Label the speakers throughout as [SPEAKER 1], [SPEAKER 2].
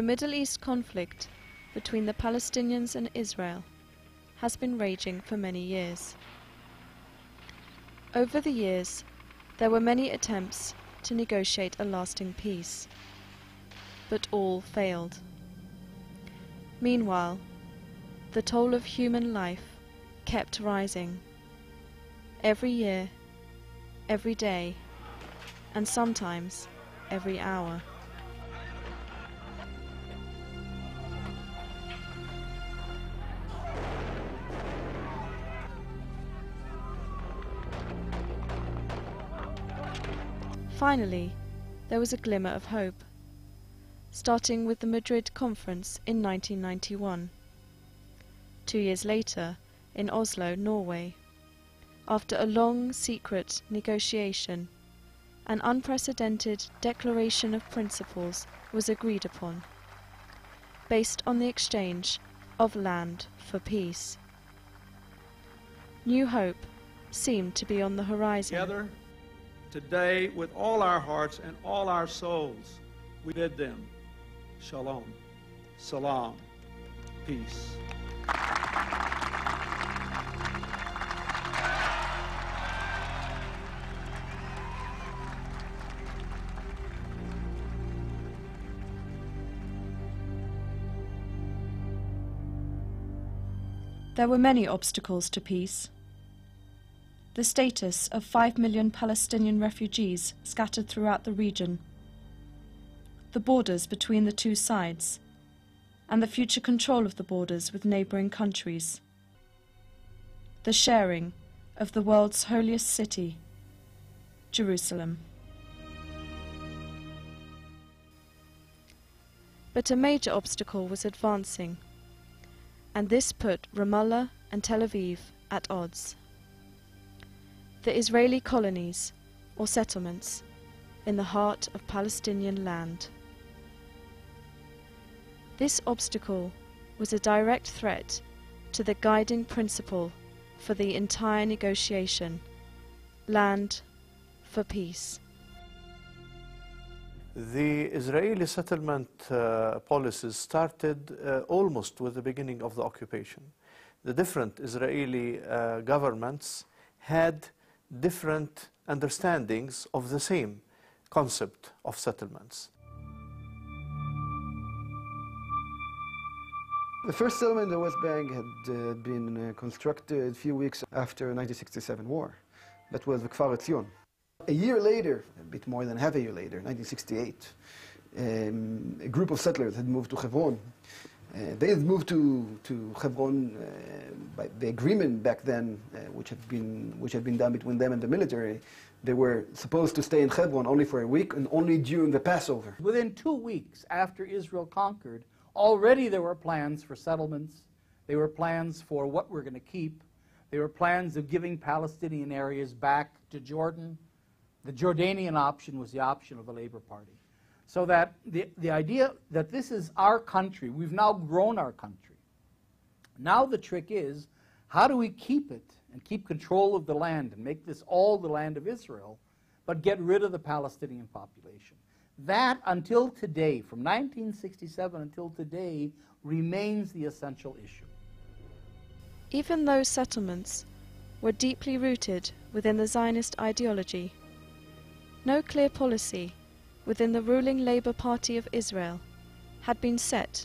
[SPEAKER 1] The Middle East conflict between the Palestinians and Israel has been raging for many years. Over the years, there were many attempts to negotiate a lasting peace, but all failed. Meanwhile, the toll of human life kept rising. Every year, every day, and sometimes every hour. Finally, there was a glimmer of hope, starting with the Madrid Conference in 1991. 2 years later, in Oslo, Norway, after a long, secret negotiation, an unprecedented declaration of principles was agreed upon, based on the exchange of land for peace. New hope seemed to be on the horizon.
[SPEAKER 2] Together, today, with all our hearts and all our souls, we bid them shalom, salam, peace.
[SPEAKER 1] There were many obstacles to peace. The status of 5 million Palestinian refugees scattered throughout the region, the borders between the two sides, and the future control of the borders with neighbouring countries, the sharing of the world's holiest city, Jerusalem. But a major obstacle was advancing, and this put Ramallah and Tel Aviv at odds. The Israeli colonies, or settlements, in the heart of Palestinian land. This obstacle was a direct threat to the guiding principle for the entire negotiation: land for peace.
[SPEAKER 3] The Israeli settlement policies started almost with the beginning of the occupation. The different Israeli governments had different understandings of the same concept of settlements.
[SPEAKER 4] The first settlement in the West Bank had been constructed a few weeks after the 1967 war. That was the Kfar Etzion. A year later, a bit more than half a year later, 1968, a group of settlers had moved to Hebron. They had moved to Hebron by the agreement back then, which had been done between them and the military. They were supposed to stay in Hebron only for a week and only during the Passover.
[SPEAKER 5] Within 2 weeks after Israel conquered, already there were plans for settlements. There were plans for what we're going to keep. There were plans of giving Palestinian areas back to Jordan. The Jordanian option was the option of the Labour Party. So that the idea that this is our country, we've now grown our country. Now the trick is, how do we keep it and keep control of the land and make this all the land of Israel, but get rid of the Palestinian population? That, until today, from 1967 until today, remains the essential issue.
[SPEAKER 1] Even those settlements were deeply rooted within the Zionist ideology. No clear policy within the ruling Labour Party of Israel had been set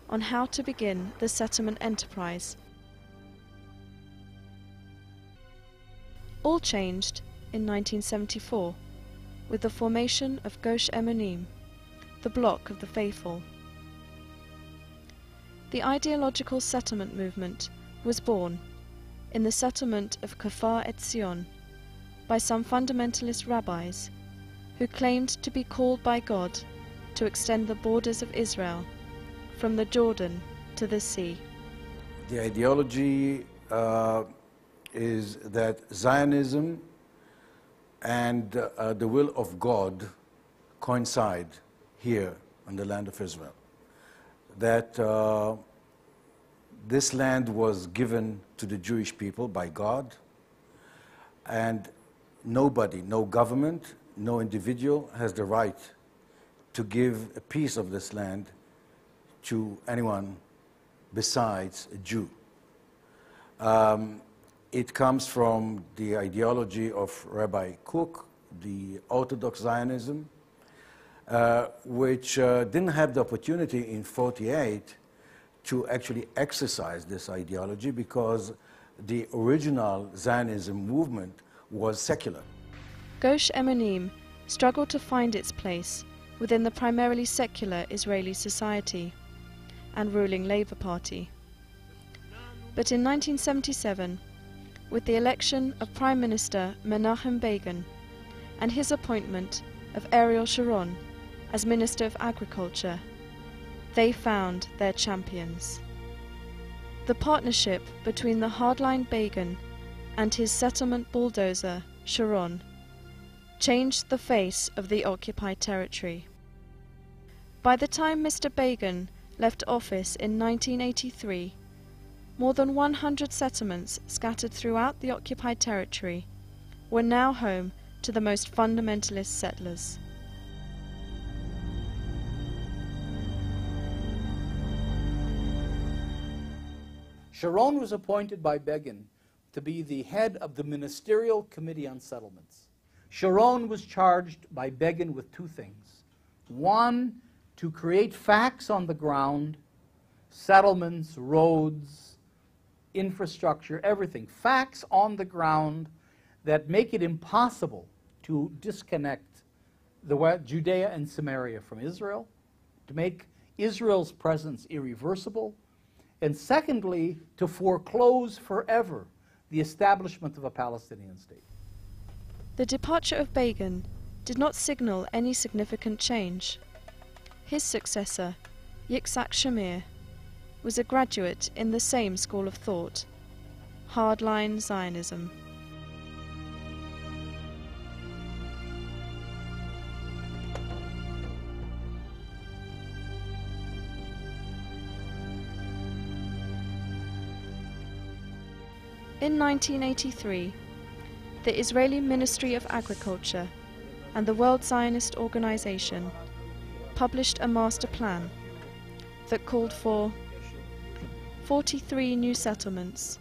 [SPEAKER 1] on how to begin the settlement enterprise. All changed in 1974 with the formation of Gush Emunim, the Bloc of the Faithful. The ideological settlement movement was born in the settlement of Kfar Etzion by some fundamentalist rabbis who claimed to be called by God to extend the borders of Israel from the Jordan to the sea.
[SPEAKER 6] The ideology is that Zionism and the will of God coincide here in the land of Israel. That this land was given to the Jewish people by God, and nobody, no government, no individual has the right to give a piece of this land to anyone besides a Jew. It comes from the ideology of Rabbi Kook, the Orthodox Zionism, which didn't have the opportunity in 1948 to actually exercise this ideology because the original Zionism movement was secular.
[SPEAKER 1] Gush Emunim struggled to find its place within the primarily secular Israeli society and ruling Labour Party. But in 1977, with the election of Prime Minister Menachem Begin and his appointment of Ariel Sharon as Minister of Agriculture, they found their champions. The partnership between the hardline Begin and his settlement bulldozer, Sharon, changed the face of the occupied territory. By the time Mr. Begin left office in 1983, more than 100 settlements scattered throughout the occupied territory were now home to the most fundamentalist settlers.
[SPEAKER 5] Sharon was appointed by Begin to be the head of the Ministerial Committee on Settlements. Sharon was charged by Begin with two things. One, to create facts on the ground, settlements, roads, infrastructure, everything. Facts on the ground that make it impossible to disconnect Judea and Samaria from Israel, to make Israel's presence irreversible, and secondly, to foreclose forever the establishment of a Palestinian state.
[SPEAKER 1] The departure of Begin did not signal any significant change. His successor, Yitzhak Shamir, was a graduate in the same school of thought, hardline Zionism. In 1983, the Israeli Ministry of Agriculture and the World Zionist Organization published a master plan that called for 43 new settlements,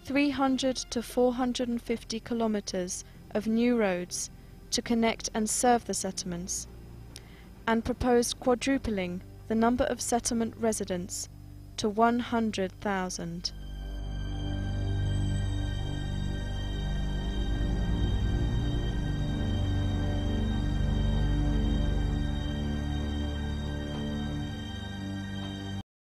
[SPEAKER 1] 300 to 450 kilometers of new roads to connect and serve the settlements, and proposed quadrupling the number of settlement residents to 100,000.